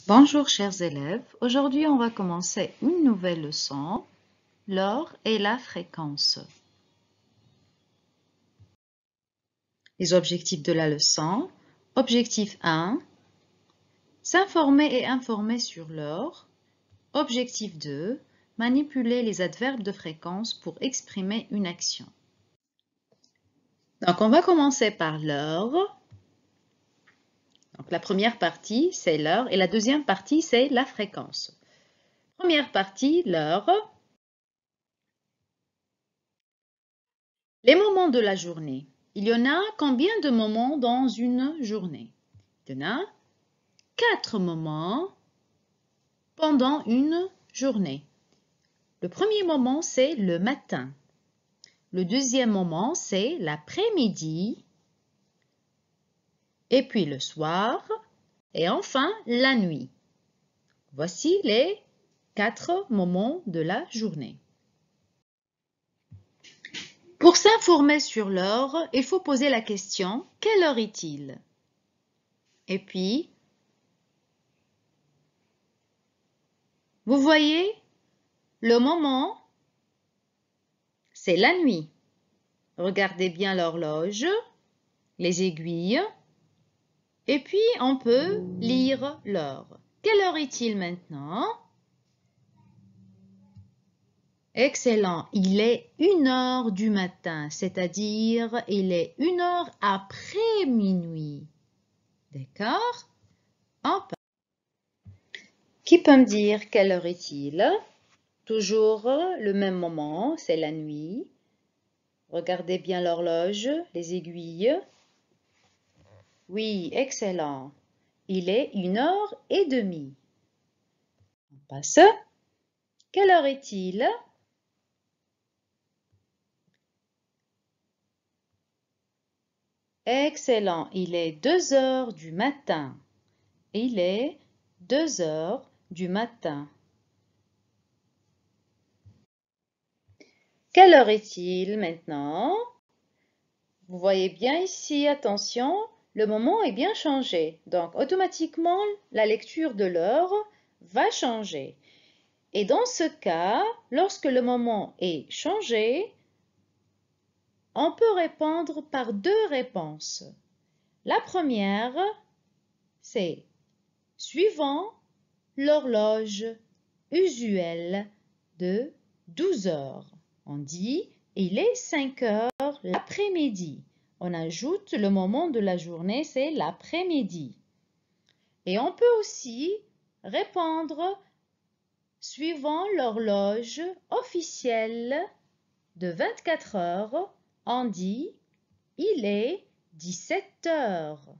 Bonjour chers élèves, aujourd'hui on va commencer une nouvelle leçon, l'heure et la fréquence. Les objectifs de la leçon. Objectif 1, s'informer et informer sur l'heure. Objectif 2, manipuler les adverbes de fréquence pour exprimer une action. Donc on va commencer par l'heure. Donc la première partie c'est l'heure et la deuxième partie c'est la fréquence. Première partie, l'heure. Les moments de la journée. Il y en a combien de moments dans une journée? Il y en a 4 moments pendant une journée. Le premier moment, c'est le matin. Le deuxième moment, c'est l'après-midi. Et puis le soir. Et enfin, la nuit. Voici les 4 moments de la journée. Pour s'informer sur l'heure, il faut poser la question « Quelle heure est-il » Et puis, vous voyez, le moment, c'est la nuit. Regardez bien l'horloge, les aiguilles, et puis on peut lire l'heure. Quelle heure est-il maintenant? Excellent, il est 1h du matin, c'est-à-dire il est 1h après minuit. D'accord? Qui peut me dire quelle heure est-il? Toujours le même moment, c'est la nuit. Regardez bien l'horloge, les aiguilles. Oui, excellent. Il est 1h30. On passe. Quelle heure est-il? Excellent. Il est 2h du matin. Il est 2h du matin. Quelle heure est-il maintenant? Vous voyez bien ici, attention, le moment est bien changé. Donc, automatiquement, la lecture de l'heure va changer. Et dans ce cas, lorsque le moment est changé, on peut répondre par 2 réponses. La première, c'est suivant l'horloge usuelle de 12 heures. On dit il est 5 heures l'après-midi. On ajoute le moment de la journée, c'est l'après-midi. Et on peut aussi répondre suivant l'horloge officielle de 24 heures. On dit il est 17 heures.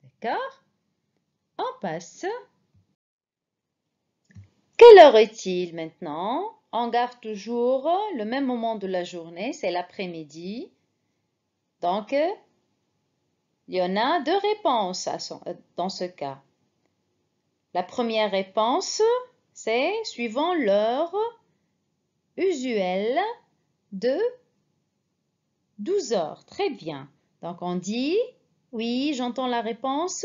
D'accord? On passe. Quelle heure est-il maintenant? On garde toujours le même moment de la journée, c'est l'après-midi. Donc, il y en a 2 réponses dans ce cas. La première réponse, c'est suivant l'heure usuelle de 12 heures. Très bien. Donc, on dit, oui, j'entends la réponse.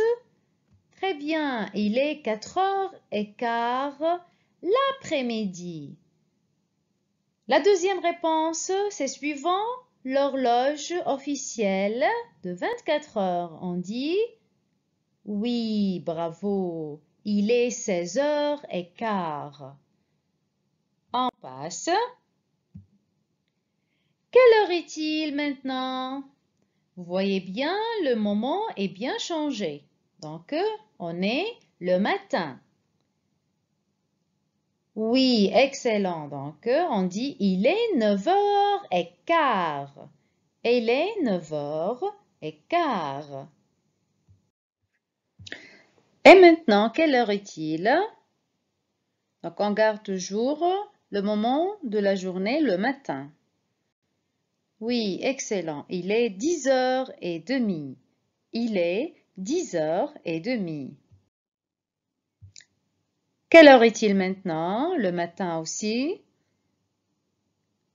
Très bien, il est 4h15 l'après-midi. La deuxième réponse, c'est suivant l'horloge officielle de 24 heures. On dit, oui, bravo, il est 16h15. On passe. Quelle heure est-il maintenant? Vous voyez bien, le moment est bien changé. Donc, on est le matin. Oui, excellent. Donc, on dit il est 9h15. Il est 9h15. Et maintenant, quelle heure est-il? Donc, on garde toujours le moment de la journée, le matin. Oui, excellent. Il est 10h30. Il est 10h30. Quelle heure est-il maintenant? Le matin aussi?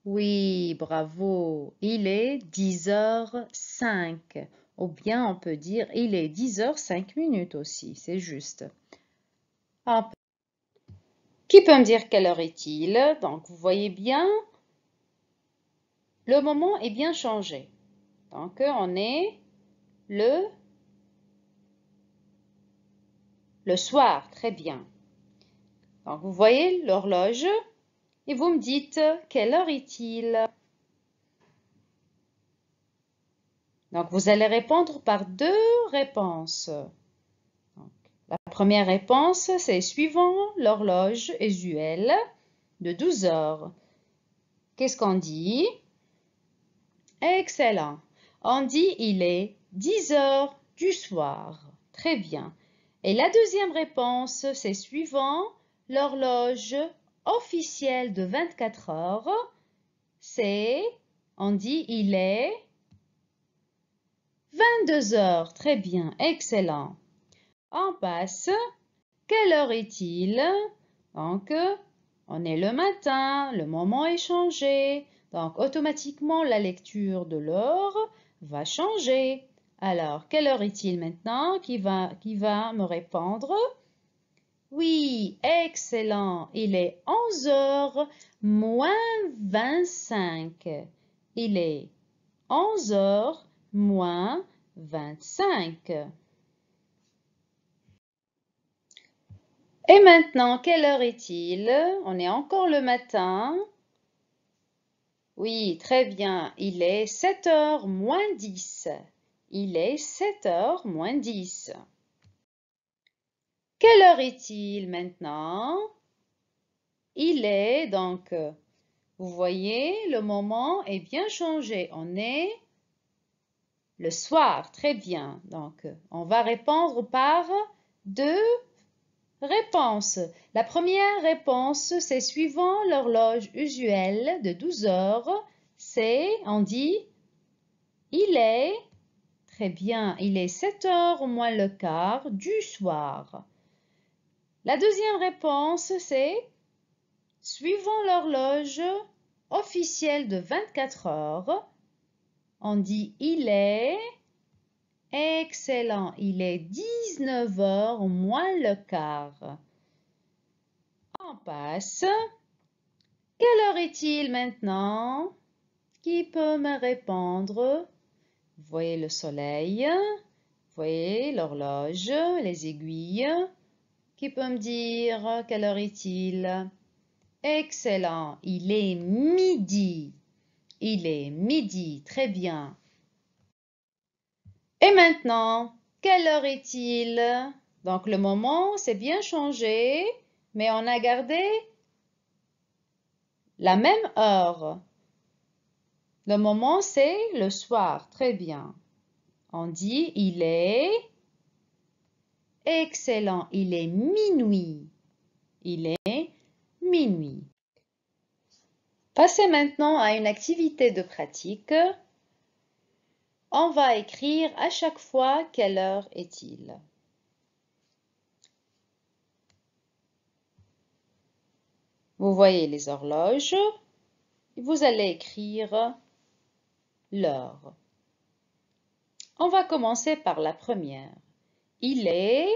Oui, bravo. Il est 10h05. Ou bien on peut dire il est 10h05 aussi, c'est juste. Un peu. Qui peut me dire quelle heure est-il? Donc, vous voyez bien, le moment est bien changé. Donc, on est le soir. Très bien. Donc, vous voyez l'horloge et vous me dites quelle heure est-il? Donc, vous allez répondre par deux réponses. Donc, la première réponse, c'est suivant l'horloge usuelle de 12 heures. Qu'est-ce qu'on dit? Excellent. On dit il est 10 heures du soir. Très bien. Et la deuxième réponse, c'est suivant l'horloge officielle de 24 heures. On dit il est 22 heures. Très bien, excellent. On passe. Quelle heure est-il? Donc, on est le matin, le moment est changé. Donc, automatiquement, la lecture de l'heure va changer. Alors, quelle heure est-il maintenant? Qui va me répondre? Oui, excellent. Il est 11 heures moins 25. Il est 11 heures moins 25. Et maintenant, quelle heure est-il? On est encore le matin. Oui, très bien. Il est 7 heures moins 10. Il est 7 heures moins 10. Quelle heure est-il maintenant? Il est donc, vous voyez, le moment est bien changé. On est le soir. Très bien. Donc, on va répondre par deux réponses. La première réponse, c'est suivant l'horloge usuelle de 12 heures. On dit, il est, très bien, il est 7 heures moins le quart du soir. La deuxième réponse, c'est suivant l'horloge officielle de 24 heures. On dit, il est, excellent, il est 19 heures moins le quart. On passe. Quelle heure est-il maintenant? Qui peut me répondre? Vous voyez le soleil, vous voyez l'horloge, les aiguilles. Qui peut me dire quelle heure est-il? Excellent, il est midi. Il est midi, très bien. Et maintenant, quelle heure est-il? Donc le moment s'est bien changé, mais on a gardé la même heure. Le moment, c'est le soir. Très bien. On dit il est excellent. Il est minuit. Il est minuit. Passez maintenant à une activité de pratique. On va écrire à chaque fois quelle heure est-il. Vous voyez les horloges. Vous allez écrire l'heure. On va commencer par la première. Il est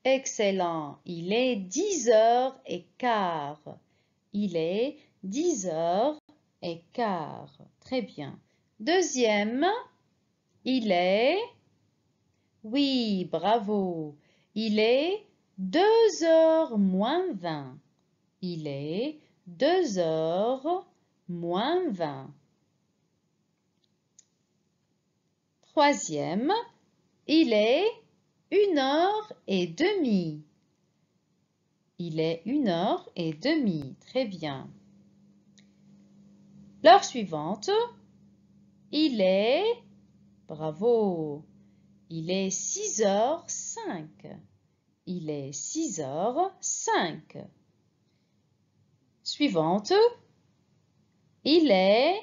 excellent. Il est 10h15. Il est 10h15. Très bien. Deuxième, il est, oui, bravo. Il est 2h moins 20. Il est 2h moins 20. Troisième, il est 1h30. Il est 1h30. Très bien. L'heure suivante, il est, bravo, il est 6h05. Il est 6h05. Suivante, il est,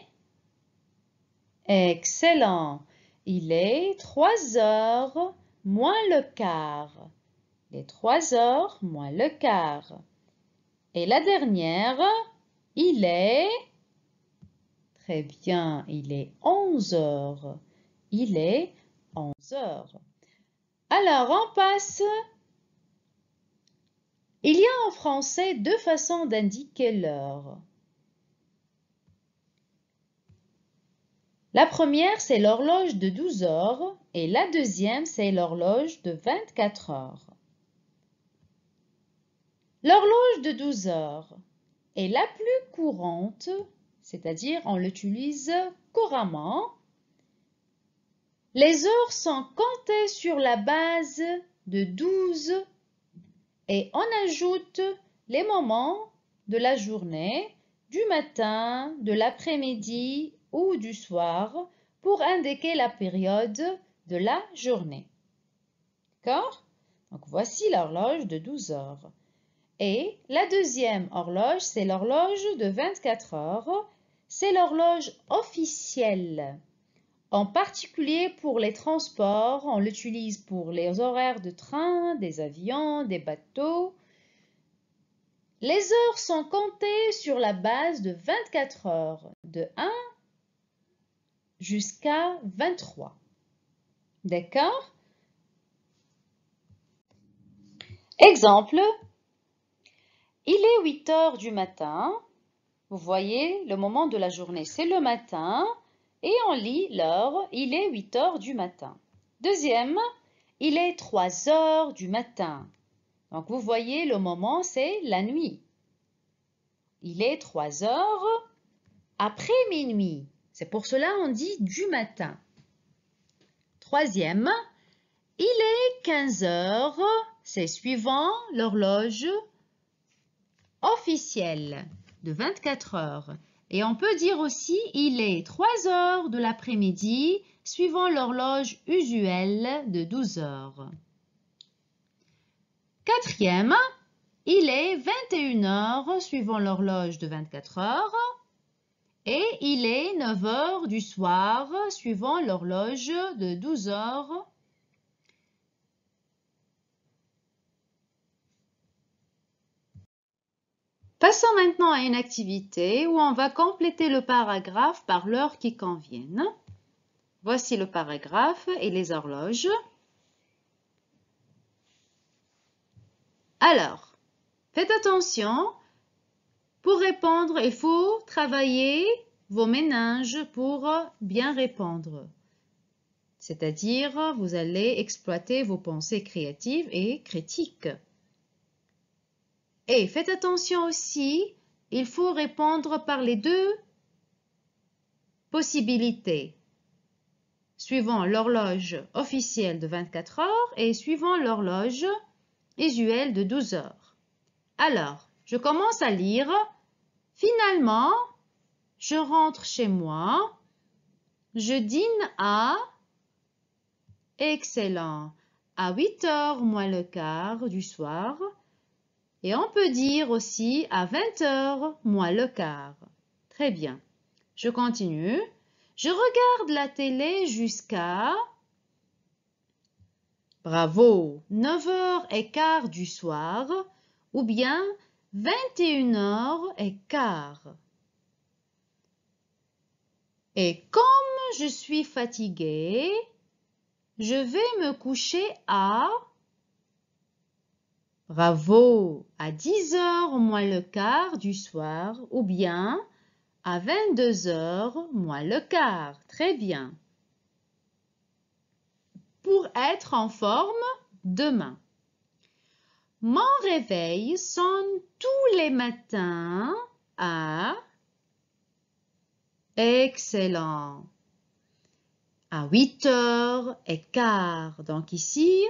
excellent, il est 3h moins le quart. Il est 3h moins le quart. Et la dernière, il est, très bien, il est 11h. Il est 11h. Alors, on passe Il y a en français deux façons d'indiquer l'heure. La première, c'est l'horloge de 12 heures et la deuxième, c'est l'horloge de 24 heures. L'horloge de 12 heures est la plus courante, c'est-à-dire on l'utilise couramment. Les heures sont comptées sur la base de 12 et on ajoute les moments de la journée, du matin, de l'après-midi ou du soir pour indiquer la période de la journée. D'accord? Donc voici l'horloge de 12 heures. Et la deuxième horloge, c'est l'horloge de 24 heures. C'est l'horloge officielle. En particulier pour les transports, on l'utilise pour les horaires de train, des avions, des bateaux. Les heures sont comptées sur la base de 24 heures, de 1 jusqu'à 23. D'accord? Exemple, il est 8 heures du matin. Vous voyez, le moment de la journée, c'est le matin. Et on lit l'heure, il est 8 heures du matin. Deuxième, il est 3 heures du matin. Donc vous voyez, le moment, c'est la nuit. Il est 3 heures après minuit. C'est pour cela on dit du matin. Troisième, il est 15 heures. C'est suivant l'horloge officielle de 24 heures. Et on peut dire aussi il est 3 heures de l'après-midi suivant l'horloge usuelle de 12 heures. Quatrième, il est 21 heures suivant l'horloge de 24 heures. Et il est 9 heures du soir suivant l'horloge de 12 heures. Passons maintenant à une activité où on va compléter le paragraphe par l'heure qui convienne. Voici le paragraphe et les horloges. Alors, faites attention. Pour répondre, il faut travailler vos méninges pour bien répondre. C'est-à-dire, vous allez exploiter vos pensées créatives et critiques. Et faites attention aussi, il faut répondre par les deux possibilités, suivant l'horloge officielle de 24 heures et suivant l'horloge usuelle de 12 heures. Alors, je commence à lire. Finalement, je rentre chez moi. Je dîne à... Excellent. À 8 heures moins le quart du soir. Et on peut dire aussi à 20 heures moins le quart. Très bien. Je continue. Je regarde la télé jusqu'à... Bravo. 9h15 du soir ou bien 21h15. Et comme je suis fatiguée, je vais me coucher à... Bravo, à 10h moins le quart du soir ou bien à 22h moins le quart. Très bien. Pour être en forme demain. Mon réveil sonne tous les matins à... Excellent. À 8h15. Donc ici,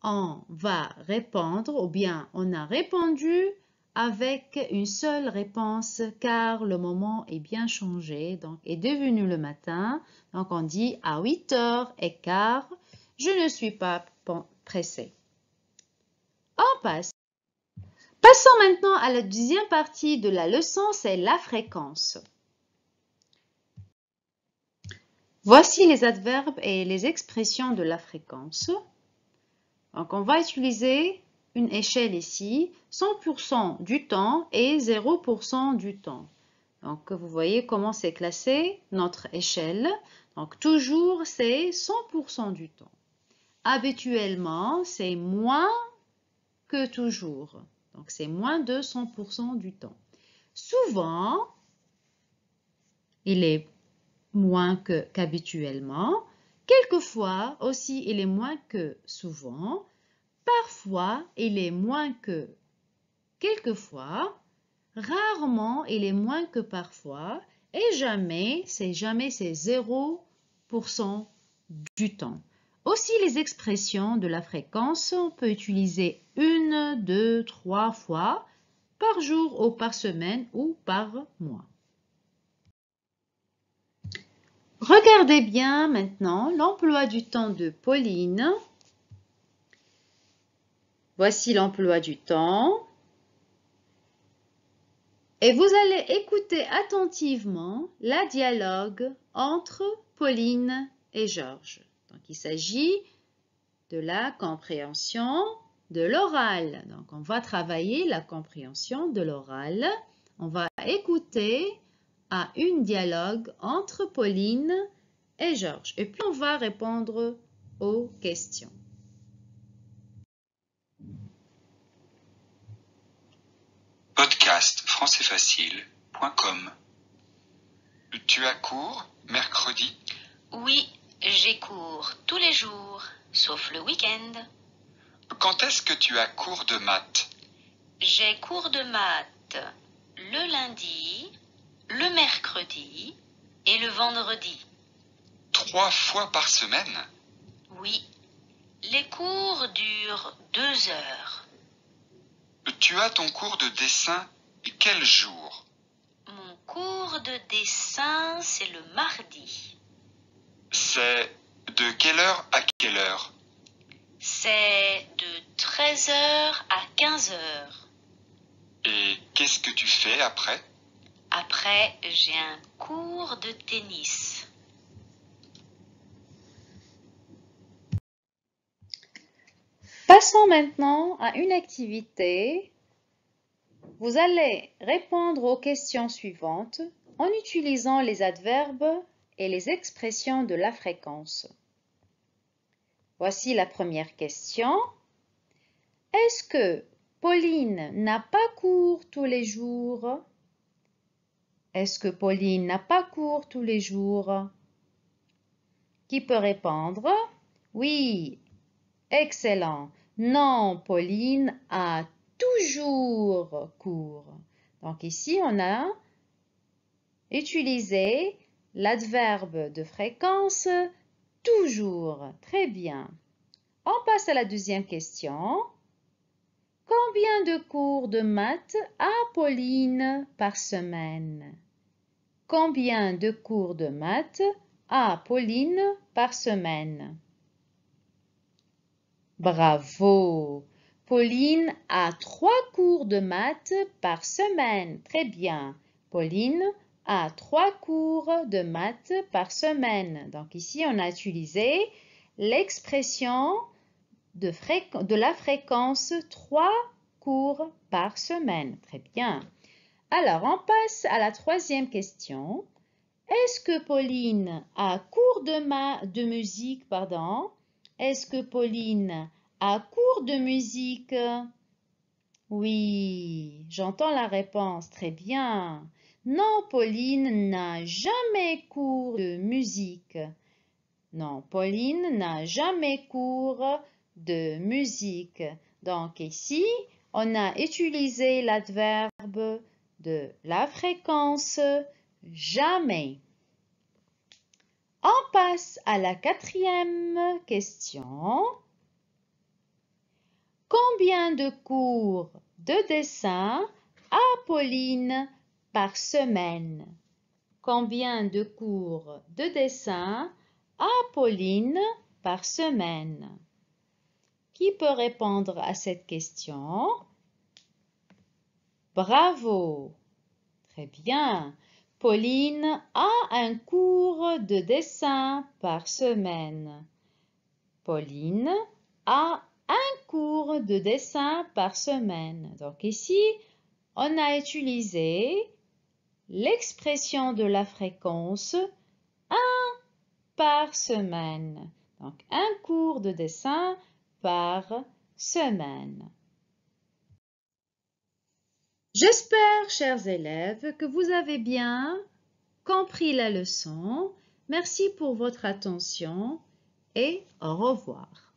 on va répondre ou bien on a répondu avec une seule réponse car le moment est bien changé, donc est devenu le matin. Donc on dit à 8h15, je ne suis pas pressée. On passe. Passons maintenant à la deuxième partie de la leçon, c'est la fréquence. Voici les adverbes et les expressions de la fréquence. Donc, on va utiliser une échelle ici, 100% du temps et 0% du temps. Donc, vous voyez comment c'est classé, notre échelle. Donc, toujours, c'est 100% du temps. Habituellement, c'est moins que toujours. Donc, c'est moins de 100% du temps. Souvent, il est moins qu'habituellement. Quelquefois aussi, il est moins que souvent. Parfois, il est moins que quelquefois. Rarement, il est moins que parfois. Et jamais, c'est 0% du temps. Aussi, les expressions de la fréquence, on peut utiliser 1, 2, 3 fois par jour ou par semaine ou par mois. Regardez bien maintenant l'emploi du temps de Pauline. Voici l'emploi du temps. Et vous allez écouter attentivement la dialogue entre Pauline et Georges. Donc, il s'agit de la compréhension de l'oral. Donc, on va travailler la compréhension de l'oral. On va écouter un dialogue entre Pauline et Georges. Et puis, on va répondre aux questions. Podcast françaisfacile.com. Tu as cours mercredi? Oui, j'ai cours tous les jours, sauf le week-end. Quand est-ce que tu as cours de maths? J'ai cours de maths le lundi, le mercredi et le vendredi. 3 fois par semaine? Oui, les cours durent 2 heures. Tu as ton cours de dessin quel jour? Mon cours de dessin, c'est le mardi. C'est de quelle heure à quelle heure? C'est de 13 heures à 15 heures. Et qu'est-ce que tu fais après? Après, j'ai un cours de tennis. Passons maintenant à une activité. Vous allez répondre aux questions suivantes en utilisant les adverbes et les expressions de la fréquence. Voici la première question. Est-ce que Pauline n'a pas cours tous les jours? Est-ce que Pauline n'a pas cours tous les jours? Qui peut répondre? Oui, excellent. Non, Pauline a toujours cours. Donc ici, on a utilisé l'adverbe de fréquence toujours. Très bien. On passe à la deuxième question. Combien de cours de maths a Pauline par semaine? Combien de cours de maths a Pauline par semaine? Bravo! Pauline a 3 cours de maths par semaine. Très bien. Pauline a 3 cours de maths par semaine. Donc ici, on a utilisé l'expression de la fréquence 3 cours par semaine. Très bien. Alors, on passe à la troisième question. Est-ce que Pauline a cours de musique, pardon? Est-ce que Pauline a cours de musique? Oui, j'entends la réponse. Très bien. Non, Pauline n'a jamais cours de musique. Non, Pauline n'a jamais cours de musique. Donc ici, on a utilisé l'adverbe de la fréquence jamais. On passe à la quatrième question. Combien de cours de dessin a Pauline par semaine? Combien de cours de dessin a Pauline par semaine? Qui peut répondre à cette question? Bravo! Très bien. Pauline a un cours de dessin par semaine. Pauline a un cours de dessin par semaine. Donc ici, on a utilisé l'expression de la fréquence 1 par semaine. Donc un cours de dessin par semaine. J'espère, chers élèves, que vous avez bien compris la leçon. Merci pour votre attention et au revoir.